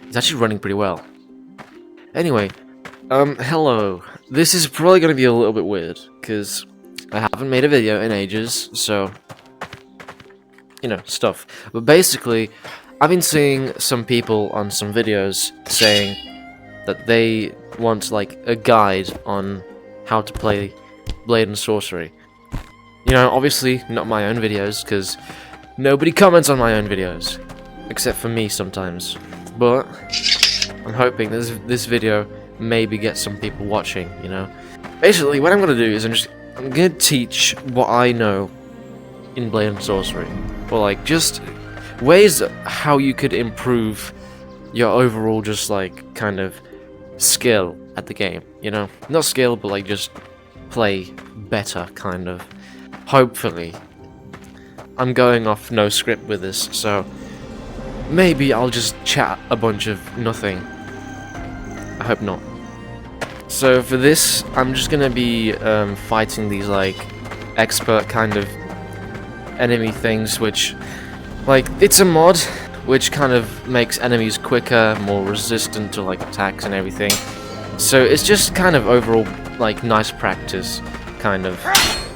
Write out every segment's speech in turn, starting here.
He's actually running pretty well. Anyway, hello. This is probably going to be a little bit weird, because I haven't made a video in ages, so, you know, stuff. But basically, I've been seeing some people on some videos saying that they want, like, a guide on how to play Blade and Sorcery. You know, obviously, not my own videos, because nobody comments on my own videos. Except for me sometimes. But I'm hoping this video maybe gets some people watching, you know. Basically, what I'm gonna do is I'm gonna teach what I know in Blade and Sorcery. Or like just ways how you could improve your overall just like kind of skill at the game, you know? Not skill, but like just play better kind of. Hopefully. I'm going off no script with this, so maybe I'll just chat a bunch of nothing. I hope not. So for this, I'm just gonna be fighting these like expert kind of enemy things, which like it's a mod which kind of makes enemies quicker, more resistant to like attacks and everything. So it's just kind of overall like nice practice, kind of.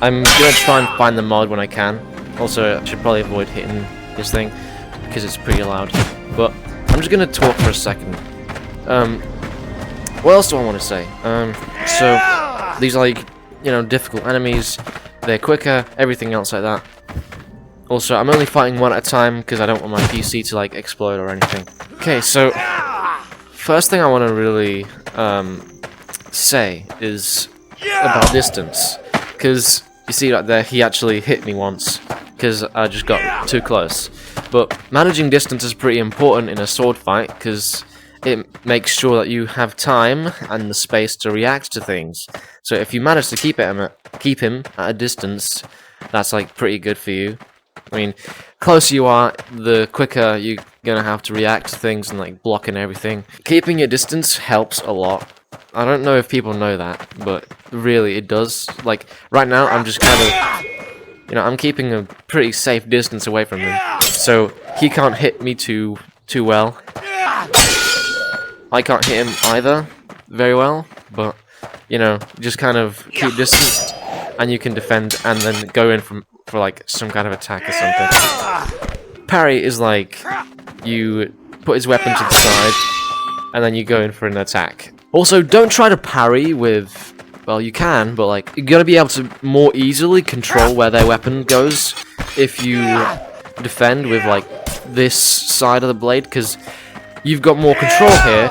I'm gonna try and find the mod when I can. Also, I should probably avoid hitting this thing because it's pretty loud. But I'm just gonna talk for a second. What else do I want to say? So these like, you know, difficult enemies, they're quicker, everything else like that. Also, I'm only fighting one at a time because I don't want my PC to like explode or anything. Okay, so first thing I want to really say is about distance, because you see right there, he actually hit me once because I just got too close. But managing distance is pretty important in a sword fight because it makes sure that you have time and the space to react to things. So if you manage to keep him at a distance, that's like pretty good for you. I mean, closer you are, the quicker you're gonna have to react to things and like block and everything. Keeping your distance helps a lot. I don't know if people know that, but really it does. Like right now, I'm just kind of, you know, I'm keeping a pretty safe distance away from him, so he can't hit me too well. I can't hit him either very well, but you know, just kind of keep distance, and you can defend and then go in for like some kind of attack or something. Parry is like you put his weapon to the side, and then you go in for an attack. Also, don't try to parry with, well, you can, but like you're gonna be able to more easily control where their weapon goes if you defend with like this side of the blade, because you've got more control here,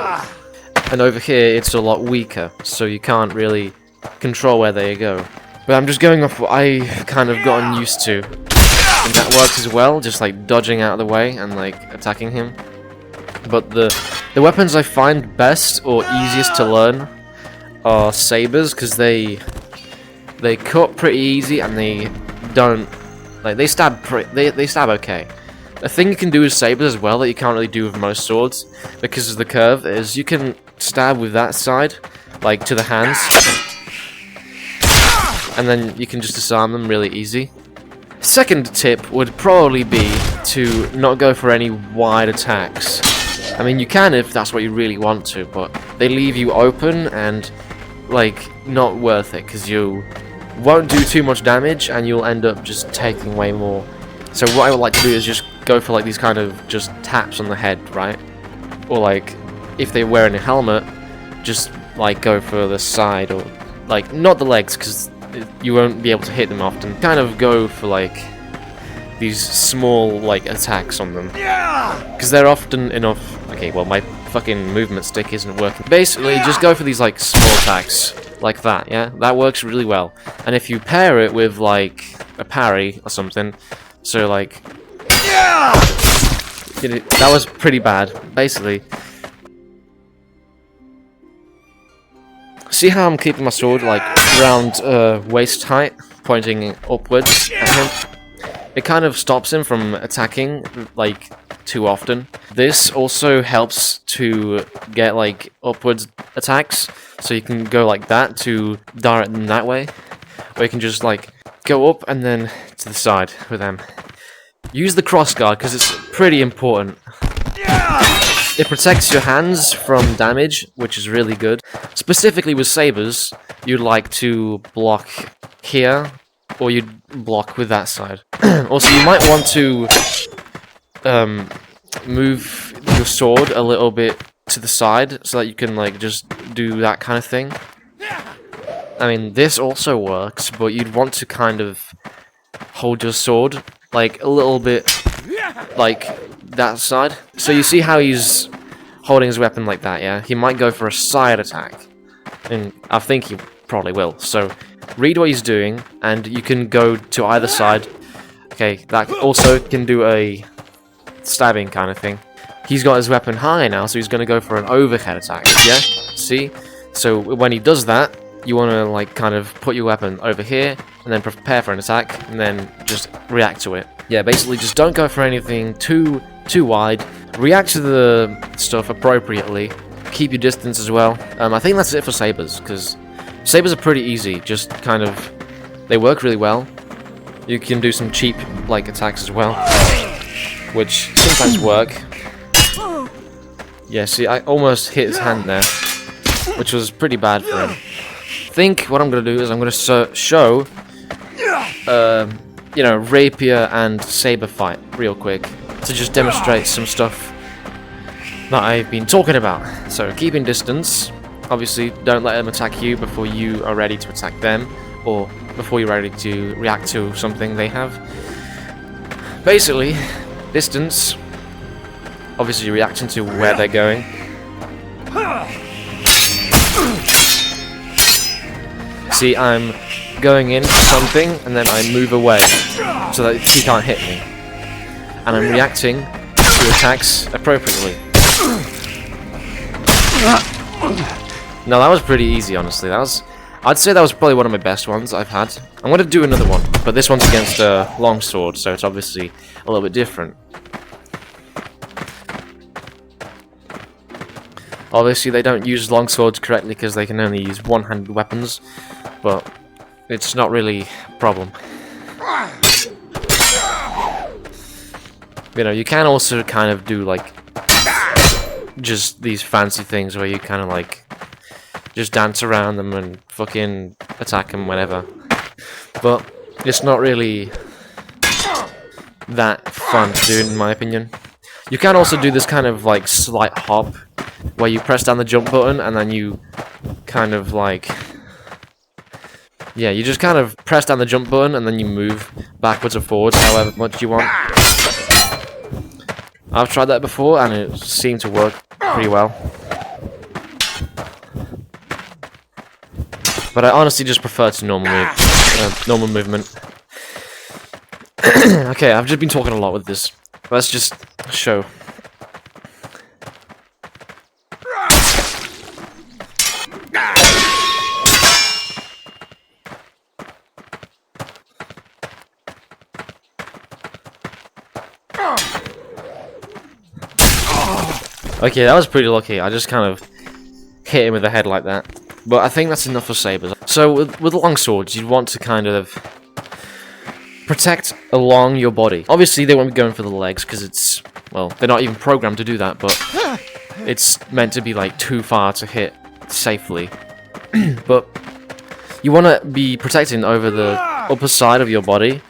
and over here it's a lot weaker, so you can't really control where they go. But I'm just going off what I've kind of gotten used to, and that works as well, just like dodging out of the way and like attacking him. But the weapons I find best or easiest to learn are sabers, because they cut pretty easy and they don't like they stab okay. A thing you can do with sabers as well that you can't really do with most swords because of the curve is you can stab with that side, like to the hands, and then you can just disarm them really easy. Second tip would probably be to not go for any wide attacks. I mean, you can if that's what you really want to, but they leave you open and like not worth it because you won't do too much damage and you'll end up just taking way more. So what I would like to do is just go for like these kind of just taps on the head, right? Or like if they're wearing a helmet, just like go for the side, or like not the legs because you won't be able to hit them often. Kind of go for like these small like attacks on them because they're often enough. Okay, well my fucking movement stick isn't working. Basically, just go for these like small attacks like that. Yeah, that works really well. And if you pair it with like a parry or something, so like that was pretty bad. Basically, see how I'm keeping my sword like around waist height, pointing upwards at him? It kind of stops him from attacking like too often. This also helps to get like upwards attacks, so you can go like that to direct them that way, or you can just like go up and then to the side with them. Use the cross guard because it's pretty important. It protects your hands from damage, which is really good. Specifically with sabers, you'd like to block here, or you'd block with that side. Also, you might want to move your sword a little bit to the side so that you can like just do that kind of thing. I mean, this also works, but you'd want to kind of hold your sword like a little bit like that side. So you see how he's holding his weapon like that, yeah? He might go for a side attack, and I think he probably will. So read what he's doing, and you can go to either side. Okay, that also can do a stabbing kind of thing. He's got his weapon high now, so he's going to go for an overhead attack, yeah? See? So when he does that, you want to like kind of put your weapon over here, and then prepare for an attack, and then just react to it. Yeah, basically just don't go for anything too wide. React to the stuff appropriately. Keep your distance as well. I think that's it for sabers, because sabers are pretty easy. Just kind of, they work really well. You can do some cheap like attacks as well, which sometimes work. Yeah, see, I almost hit his hand there, which was pretty bad for him. I think what I'm gonna do is I'm gonna show, you know, rapier and saber fight real quick to just demonstrate some stuff that I've been talking about. So keeping distance. Obviously, don't let them attack you before you are ready to attack them, or before you're ready to react to something they have. Basically, distance. Obviously, reacting to where they're going. See, I'm going in for something, and then I move away so that he can't hit me. And I'm reacting to attacks appropriately. No, that was pretty easy, honestly. I'd say that was probably one of my best ones I've had. I'm going to do another one, but this one's against a longsword, so it's obviously a little bit different. Obviously, they don't use longswords correctly because they can only use one-handed weapons, but it's not really a problem. You know, you can also kind of do like just these fancy things where you kind of like just dance around them and fucking attack them whenever, but it's not really that fun to do in my opinion. You can also do this kind of like slight hop where you press down the jump button and then you kind of like, yeah, you just kind of press down the jump button and then you move backwards or forwards however much you want. I've tried that before and it seemed to work pretty well. But I honestly just prefer to normal movement. Okay, I've just been talking a lot with this. Let's just show. Okay, that was pretty lucky. I just kind of hit him with the head like that. But I think that's enough for sabers. So with longswords, you'd want to kind of protect along your body. Obviously, they won't be going for the legs because it's, well, they're not even programmed to do that, but it's meant to be like too far to hit safely. But you want to be protecting over the upper side of your body.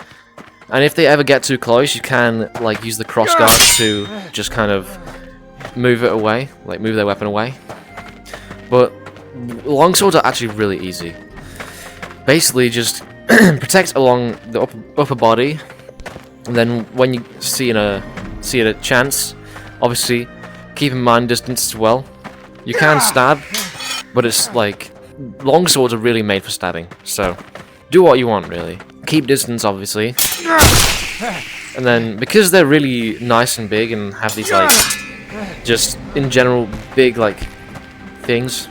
And if they ever get too close, you can like use the crossguard to just kind of move it away, like move their weapon away. But longswords are actually really easy. Basically, just protect along the upper body, and then when you see a chance, obviously keep in mind distance as well. You can stab, but it's like longswords are really made for stabbing. So do what you want, really. Keep distance, obviously, and then because they're really nice and big and have these like just in general big like things,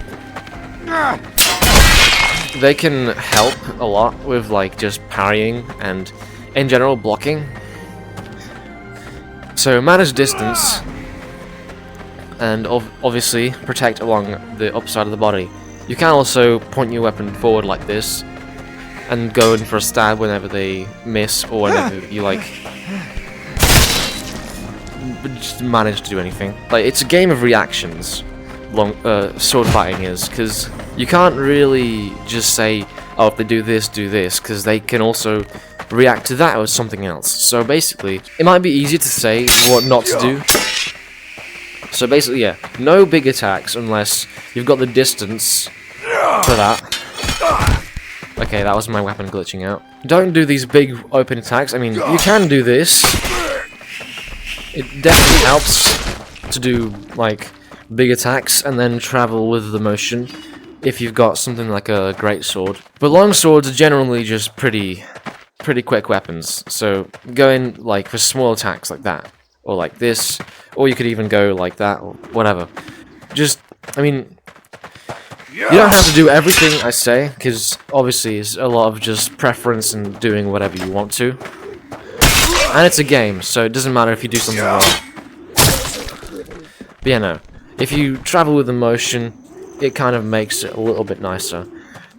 they can help a lot with like just parrying and in general blocking. So manage distance and obviously protect along the upside of the body. You can also point your weapon forward like this and go in for a stab whenever they miss or whenever you like just manage to do anything. Like, it's a game of reactions, sword fighting is, because you can't really just say, oh, if they do this, because they can also react to that or something else. So basically, it might be easier to say what not to do. So basically, yeah, no big attacks unless you've got the distance for that. Okay, that was my weapon glitching out. Don't do these big open attacks. I mean, you can do this. It definitely helps to do, like, big attacks and then travel with the motion if you've got something like a Greatsword. But longswords are generally just pretty quick weapons. So go in, like, for small attacks like that. Or like this. Or you could even go like that, or whatever. Just, I mean, you don't have to do everything I say, because obviously it's a lot of just preference and doing whatever you want to. And it's a game, so it doesn't matter if you do something wrong. But yeah, no. If you travel with emotion, it kind of makes it a little bit nicer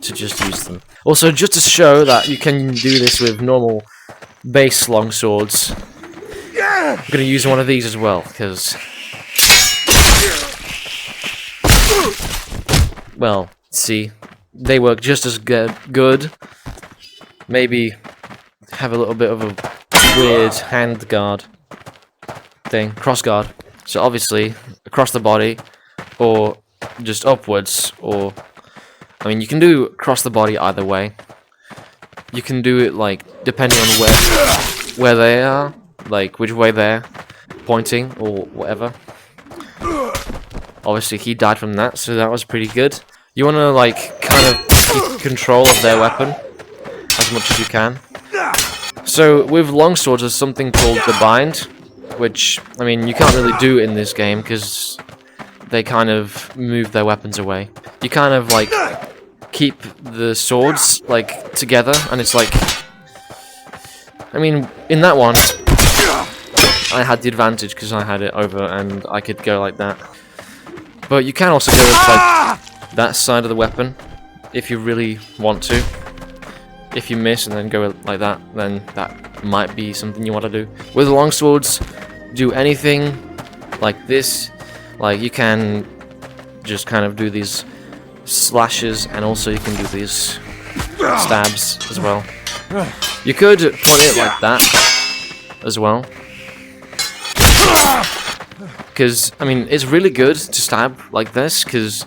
to just use them. Also, just to show that you can do this with normal base longswords, I'm going to use one of these as well, because... well, see, they work just as good. Maybe have a little bit of a weird hand guard thing, cross guard. So obviously, across the body, or just upwards, or... I mean, you can do across the body either way. You can do it, like, depending on where they are, like, which way they're pointing, or whatever. Obviously, he died from that, so that was pretty good. You want to, like, kind of keep control of their weapon as much as you can. So, with longswords, there's something called the bind, which, I mean, you can't really do in this game, because they kind of move their weapons away. You kind of, like, keep the swords, like, together, and it's like... I mean, in that one, I had the advantage because I had it over and I could go like that. But you can also go with, like, that side of the weapon, if you really want to. If you miss and then go like that, then that might be something you want to do. With longswords, do anything like this. Like, you can just kind of do these slashes, and also you can do these stabs as well. You could point it like that as well. Because, I mean, it's really good to stab like this, because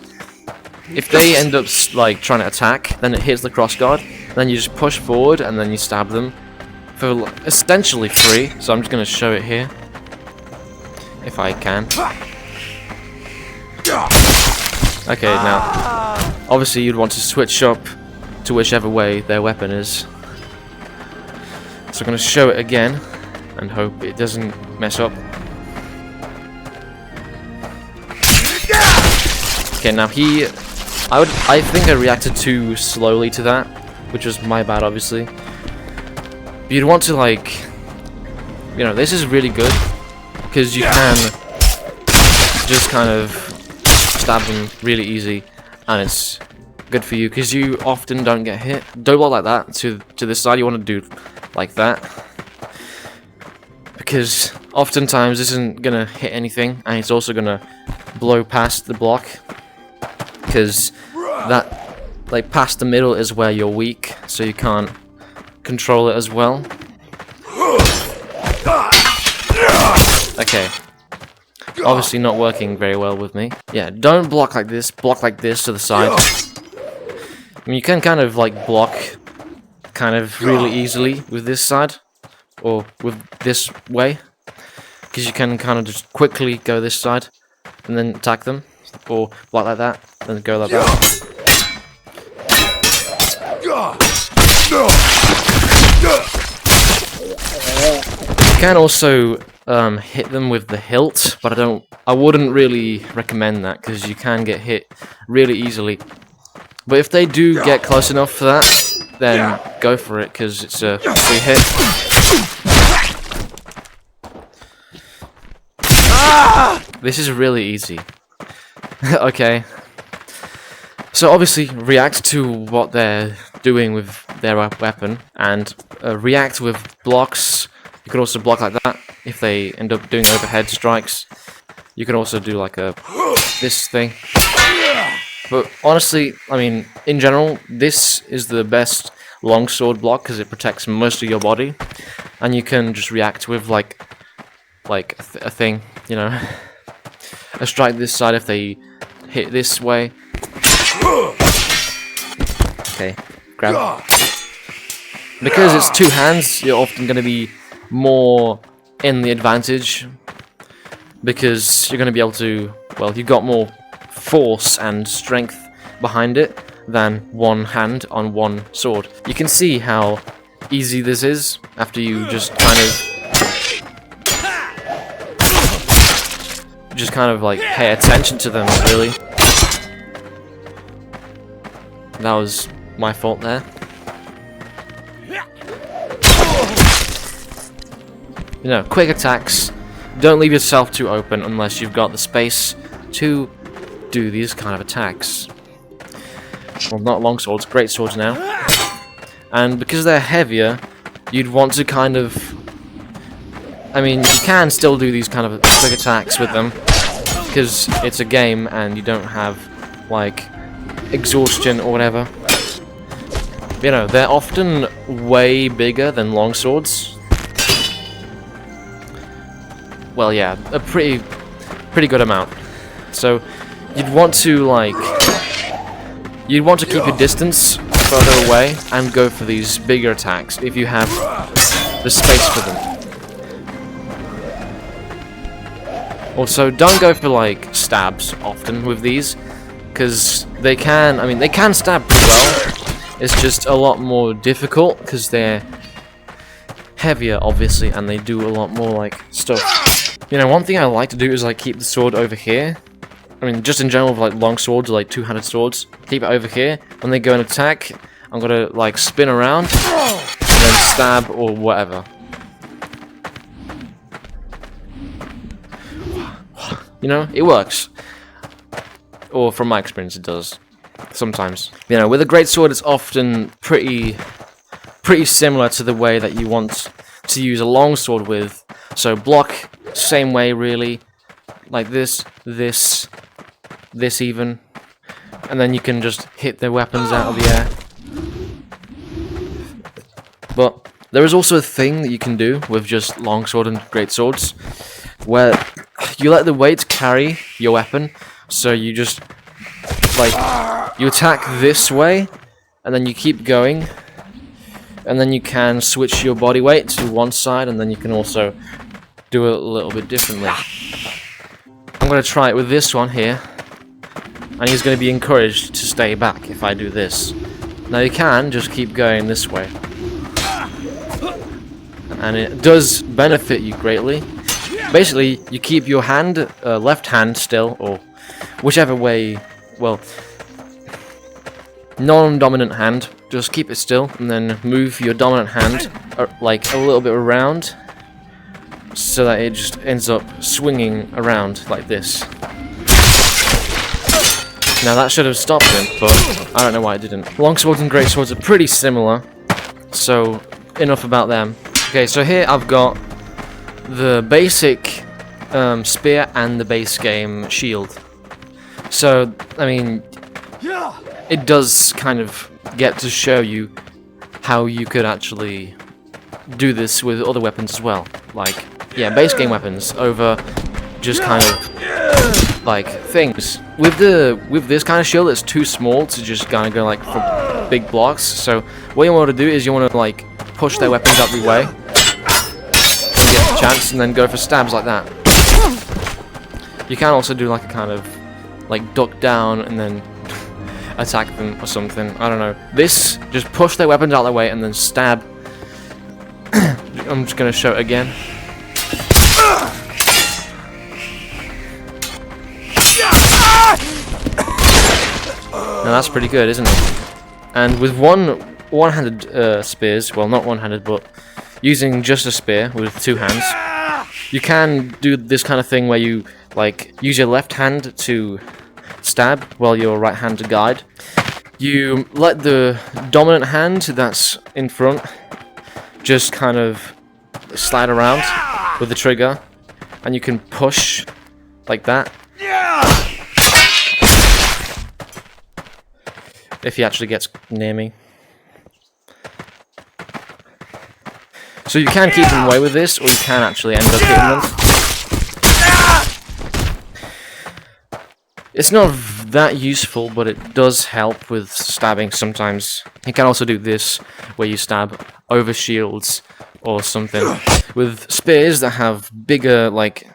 if they end up, like, trying to attack, then it hits the crossguard, then you just push forward, and then you stab them for essentially free. So I'm just going to show it here, if I can. Okay, now, obviously you'd want to switch up to whichever way their weapon is. So I'm going to show it again, and hope it doesn't mess up. Okay, now I think I reacted too slowly to that, which was my bad, obviously. But you'd want to, like, you know, this is really good, because you can just kind of stab them really easy, and it's good for you, because you often don't get hit. Don't block like that to this side, you want to do like that, because oftentimes this isn't going to hit anything, and it's also going to blow past the block. Because that, like, past the middle is where you're weak, so you can't control it as well. Okay. Obviously not working very well with me. Yeah, don't block like this to the side. I mean, you can kind of, like, block kind of really easily with this side, or with this way. Because you can kind of just quickly go this side, and then attack them. Or block like that, and go like that. You can also hit them with the hilt, but I wouldn't really recommend that, because you can get hit really easily. But if they do get close enough for that, then go for it, because it's a free hit. This is really easy. Okay. So obviously react to what they're doing with their weapon, and react with blocks. You can also block like that. if they end up doing overhead strikes. You can also do like this thing. But honestly, I mean, in general, this is the best longsword block because it protects most of your body, and you can just react with like a thing, you know, a strike this side if they hit this way. Okay, grab. Because it's two hands, you're often going to be more in the advantage because you're going to be able to, well, you've got more force and strength behind it than one hand on one sword. You can see how easy this is after you just kind of like pay attention to them, really. That was my fault there. You know, quick attacks. Don't leave yourself too open unless you've got the space to do these kind of attacks. Well, not longswords, greatswords now. And because they're heavier, you'd want to kind of... I mean, you can still do these kind of quick attacks with them, because it's a game and you don't have, like, exhaustion or whatever. You know, they're often way bigger than longswords. Well, yeah, a pretty good amount. So, you'd want to, like... You'd want to keep your distance further away and go for these bigger attacks if you have the space for them. Also, don't go for, like, stabs often with these, because they can, I mean, they can stab pretty well. It's just a lot more difficult, because they're heavier, obviously, and they do a lot more, like, stuff. You know, one thing I like to do is, like, keep the sword over here. I mean, just in general, with, like, long swords, or, like, two-handed swords, keep it over here. When they go and attack, I'm gonna, like, spin around, and then stab, or whatever. You know, it works. Or from my experience, it does. Sometimes. You know, with a greatsword, it's often pretty similar to the way that you want to use a longsword with. So block, same way really. Like this even. And then you can just hit the weapons out of the air. But there is also a thing that you can do with just longsword and greatswords, where you let the weight carry your weapon, so you just, like, you attack this way, and then you keep going, and then you can switch your body weight to one side, and then you can also do it a little bit differently. I'm going to try it with this one here, and he's going to be encouraged to stay back if I do this. Now you can just keep going this way, and it does benefit you greatly. Basically, you keep your hand, left hand still, or whichever way, well, non-dominant hand, just keep it still, and then move your dominant hand, like, a little bit around, so that it just ends up swinging around like this. Now that should have stopped him, but I don't know why it didn't. Longswords and greatswords are pretty similar, so enough about them. Okay, so here I've got the basic spear and the base game shield. So, I mean, it does kind of get to show you how you could actually do this with other weapons as well. Like, yeah, base game weapons over just kind of like things. With this kind of shield, it's too small to just kind of go like for big blocks. So what you want to do is you want to like push their weapons out of the way, get the chance, and then go for stabs like that. You can also do like a kind of like duck down and then attack them or something. I don't know. This, just push their weapons out of the way and then stab. I'm just gonna show it again. Now that's pretty good, isn't it? And with one-handed spears, well, not one-handed, but using just a spear with two hands, you can do this kind of thing where you like use your left hand to stab while your right hand to guide. You let the dominant hand that's in front just kind of slide around with the trigger, and you can push like that. If he actually gets near me. So you can keep them away with this, or you can actually end up hitting them. It's not that useful, but it does help with stabbing sometimes. You can also do this, where you stab over shields or something. With spears that have bigger, like,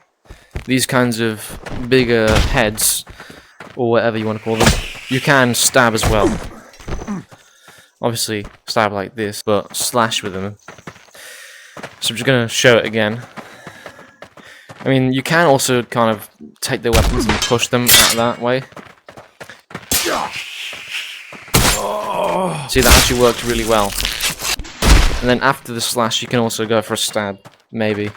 these kinds of bigger heads, or whatever you want to call them, you can stab as well. Obviously, stab like this, but slash with them. So I'm just going to show it again. I mean, you can also kind of take the weapons and push them out that way. See, that actually worked really well. And then after the slash, you can also go for a stab, maybe,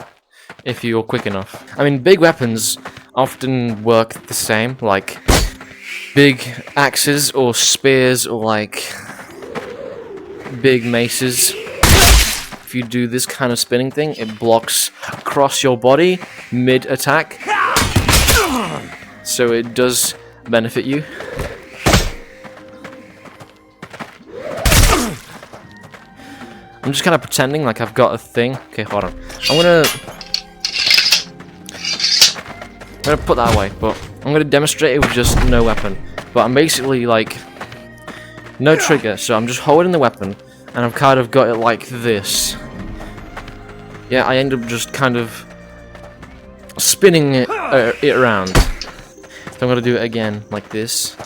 if you're quick enough. I mean, big weapons often work the same, like big axes or spears or like big maces. If you do this kind of spinning thing, it blocks across your body mid-attack, so it does benefit you. I'm just kind of pretending like I've got a thing. Okay, hold on. I'm gonna put that away, but I'm gonna demonstrate it with just no weapon. But I'm basically like no trigger, so I'm just holding the weapon, and I've kind of got it like this. Yeah, I end up just kind of spinning it around. So I'm gonna do it again, like this.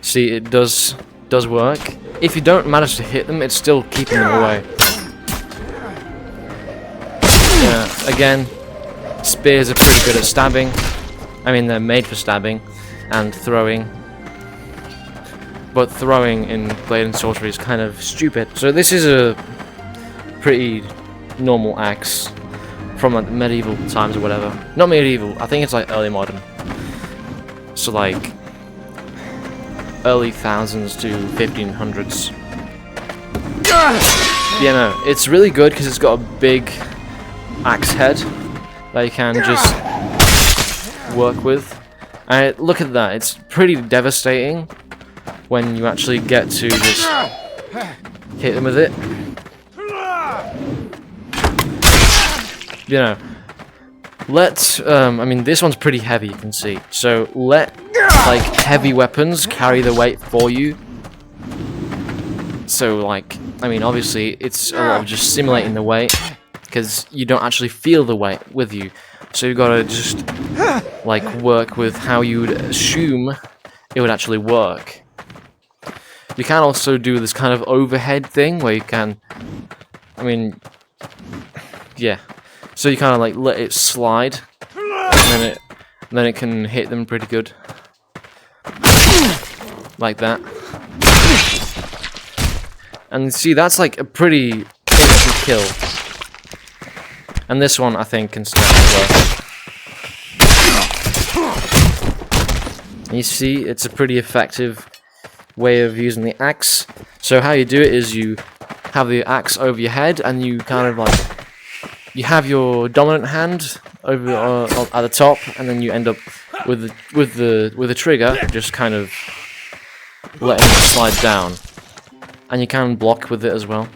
See, it does work. If you don't manage to hit them, it's still keeping them away. Yeah, again, spears are pretty good at stabbing. I mean, they're made for stabbing and throwing. But throwing in Blade and Sorcery is kind of stupid. So this is a pretty normal axe from like medieval times or whatever. Not medieval, I think it's like early modern. So like early thousands to 1500s. Yeah, no, it's really good because it's got a big axe head that you can just work with. And look at that, it's pretty devastating when you actually get to just hit them with it. You know, I mean, this one's pretty heavy, you can see. So let like heavy weapons carry the weight for you. So like, I mean, obviously it's a lot of just simulating the weight because you don't actually feel the weight with you. So you've got to just like work with how you would assume it would actually work. You can also do this kind of overhead thing where you can, I mean, yeah. So you kind of like let it slide, and then it can hit them pretty good, like that. And see, that's like a pretty instant kill. And this one, I think, can stand as well. You see, it's a pretty effective way of using the axe. So how you do it is you have the axe over your head, and you kind of like you have your dominant hand over at the top, and then you end up with the trigger just kind of letting it slide down, and you can block with it as well,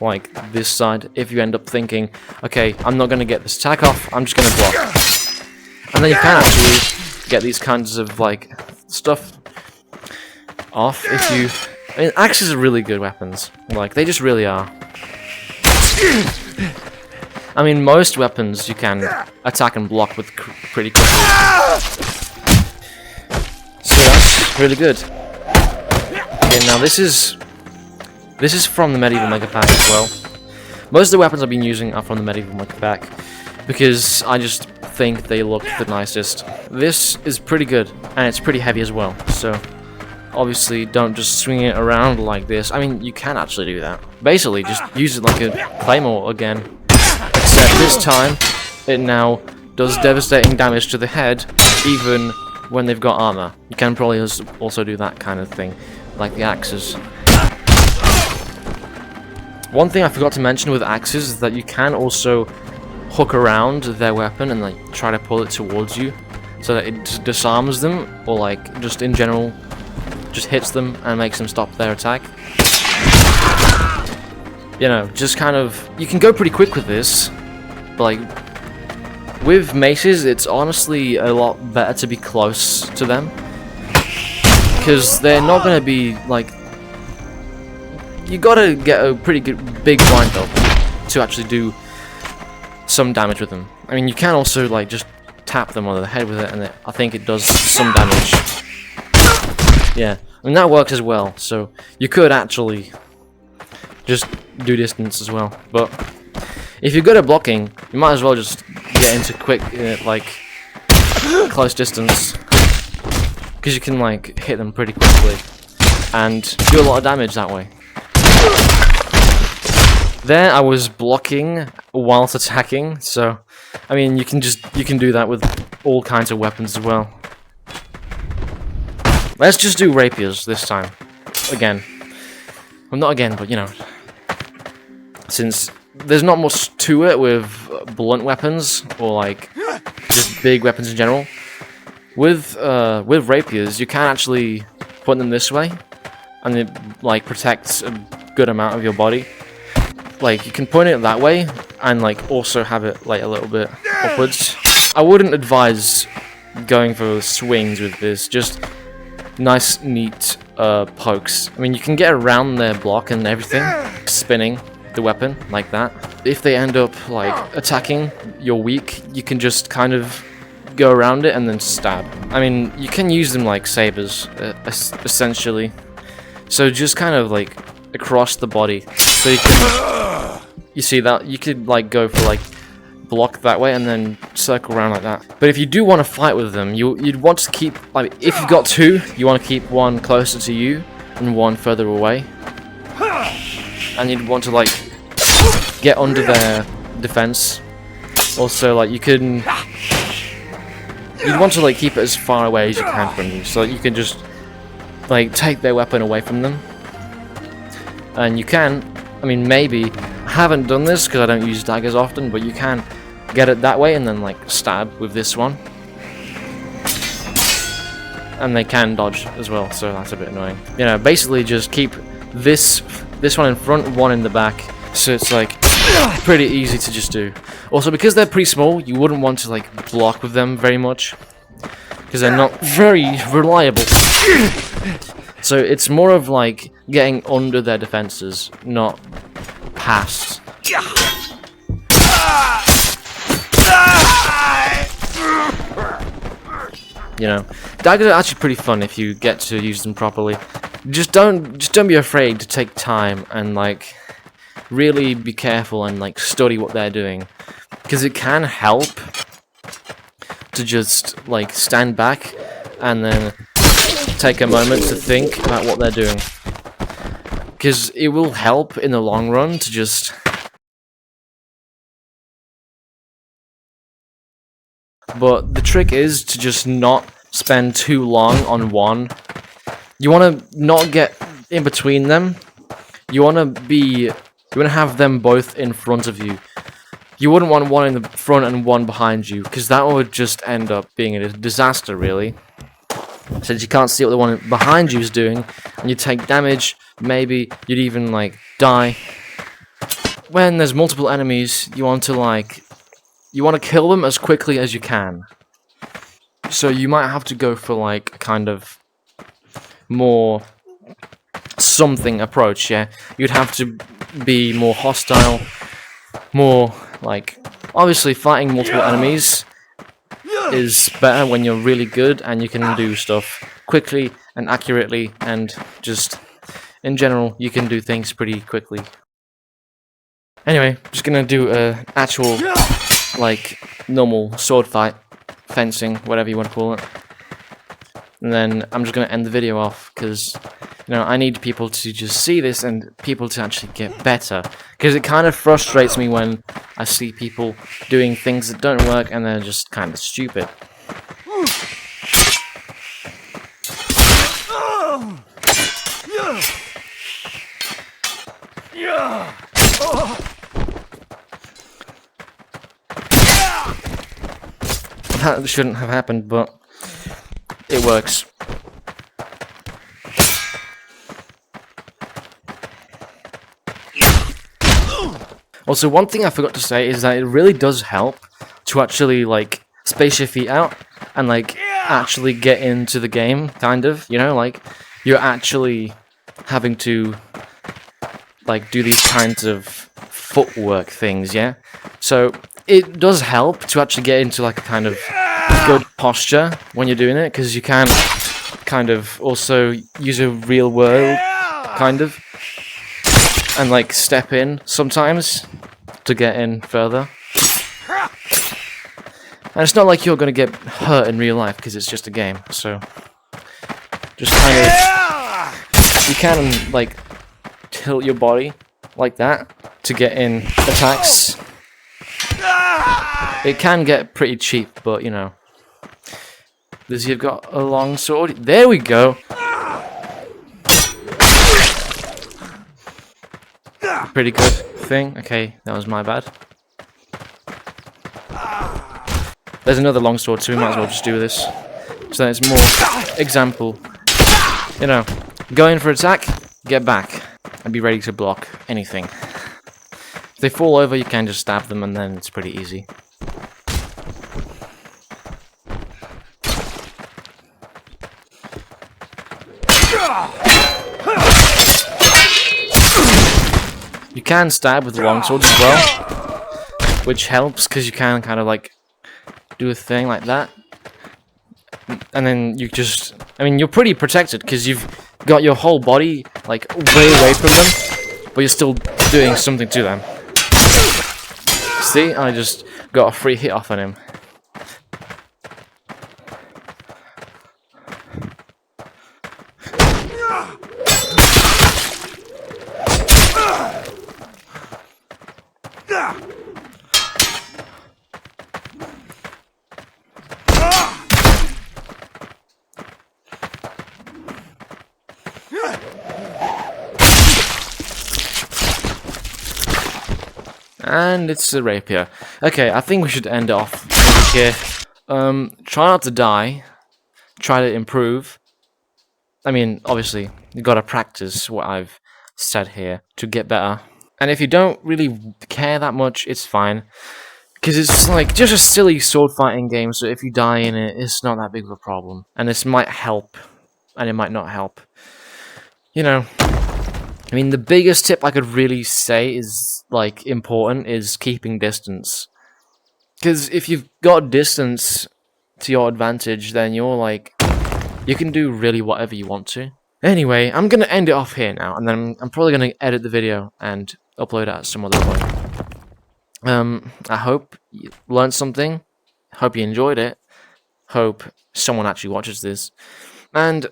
like this side. If you end up thinking, okay, I'm not going to get this attack off, I'm just going to block, and then you can actually get these kinds of like stuff off if you. I mean, axes are really good weapons. Like, they just really are. I mean, most weapons you can attack and block with pretty quickly. So that's really good. Okay, now this is from the Medieval Mega Pack as well. Most of the weapons I've been using are from the Medieval Mega Pack because I just think they look the nicest. This is pretty good, and it's pretty heavy as well, so obviously don't just swing it around like this. I mean, you can actually do that. Basically, just use it like a claymore again, except this time it now does devastating damage to the head even when they've got armor. You can probably also do that kind of thing, like the axes. One thing I forgot to mention with axes is that you can also hook around their weapon and like try to pull it towards you, so that it disarms them, or like just in general just hits them and makes them stop their attack. You know, just kind of, you can go pretty quick with this, but like with maces it's honestly a lot better to be close to them, because they're not going to be like, you gotta get a pretty good big blind up to actually do some damage with them. I mean, you can also like just tap them on the head with it, and I think it does some damage. Yeah, and that works as well. So you could actually just do distance as well. But if you're good at blocking, you might as well just get into quick, like close distance, because you can like hit them pretty quickly and do a lot of damage that way. There I was blocking whilst attacking, so I mean you can do that with all kinds of weapons as well. Let's just do rapiers this time. Again. Well, not again, but you know. Since there's not much to it with blunt weapons, or like just big weapons in general. With rapiers, you can actually put them this way, and it like protects a good amount of your body. Like, you can point it that way, and like also have it like a little bit upwards. I wouldn't advise going for swings with this, just nice, neat pokes. I mean, you can get around their block and everything, spinning the weapon like that. If they end up like attacking your weak, you can just kind of go around it and then stab. I mean, you can use them like sabers, essentially. So just kind of like across the body, so you can, you see that you could like go for like block that way and then circle around like that. But if you do want to fight with them, you'd want to keep, like, if you've got two, you want to keep one closer to you and one further away, and you'd want to like get under their defense. Also, like, you'd want to like keep it as far away as you can from you, so that you can just like take their weapon away from them. And you can, I mean, maybe, I haven't done this because I don't use daggers often, but you can get it that way and then like stab with this one. And they can dodge as well, so that's a bit annoying. You know, basically just keep this one in front, one in the back, so it's like pretty easy to just do. Also, because they're pretty small, you wouldn't want to like block with them very much, because they're not very reliable. So it's more of like getting under their defenses, not past. You know, daggers are actually pretty fun if you get to use them properly. Just don't be afraid to take time and like really be careful and like study what they're doing, because it can help to just like stand back and then take a moment to think about what they're doing, because it will help in the long run to just but the trick is to just not spend too long on one. You want to not get in between them. You want to have them both in front of you. You wouldn't want one in the front and one behind you, because that would just end up being a disaster, really. Since you can't see what the one behind you is doing, and you take damage, maybe you'd even like die. When there's multiple enemies, you want to kill them as quickly as you can. So you might have to go for like kind of more something approach, yeah? You'd have to be more hostile, more like, obviously fighting multiple enemies is better when you're really good and you can do stuff quickly and accurately, and just in general you can do things pretty quickly. Anyway, just gonna do a actual like normal sword fight, fencing, whatever you want to call it, and then I'm just gonna end the video off, because you know, I need people to just see this and people to actually get better, because it kind of frustrates me when I see people doing things that don't work and they're just kind of stupid. Yeah. That shouldn't have happened, but it works. Also, one thing I forgot to say is that it really does help to actually, like, space your feet out and, like, actually get into the game, kind of, you know, like, you're actually having to, like, do these kinds of footwork things, yeah? So, it does help to actually get into, like, a kind of good posture when you're doing it, because you can kind of also use a real world, kind of, and, like, step in sometimes to get in further. And it's not like you're gonna get hurt in real life, because it's just a game, so just kind of, you can, like, tilt your body like that to get in attacks. It can get pretty cheap, but, you know. You've got a long sword. There we go! Pretty good thing. Okay, that was my bad. There's another longsword, so we might as well just do this. So then it's more example. You know, go in for attack, get back, and be ready to block anything. If they fall over, you can just stab them, and then it's pretty easy. You can stab with the longsword as well, which helps because you can kind of like do a thing like that, and then you just, I mean, you're pretty protected because you've got your whole body like way away from them, but you're still doing something to them. See, I just got a free hit off on him. And it's a rapier. Okay, I think we should end it off here. Try not to die. Try to improve. I mean, obviously, you gotta practice what I've said here to get better. And if you don't really care that much, it's fine. Because it's like just a silly sword fighting game, so if you die in it, it's not that big of a problem. And this might help, and it might not help. You know, I mean, the biggest tip I could really say is, like, important is keeping distance. Because if you've got distance to your advantage, then you're like, you can do really whatever you want to. Anyway, I'm going to end it off here now, and then I'm probably going to edit the video and upload it at some other point. I hope you learned something. Hope you enjoyed it. Hope someone actually watches this. And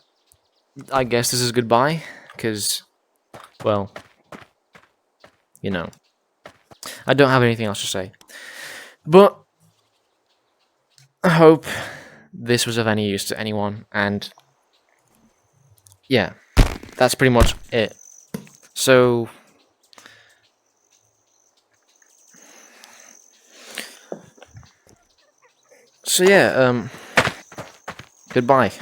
I guess this is goodbye, because, well, you know, I don't have anything else to say. But I hope this was of any use to anyone, and yeah, that's pretty much it. So yeah, goodbye.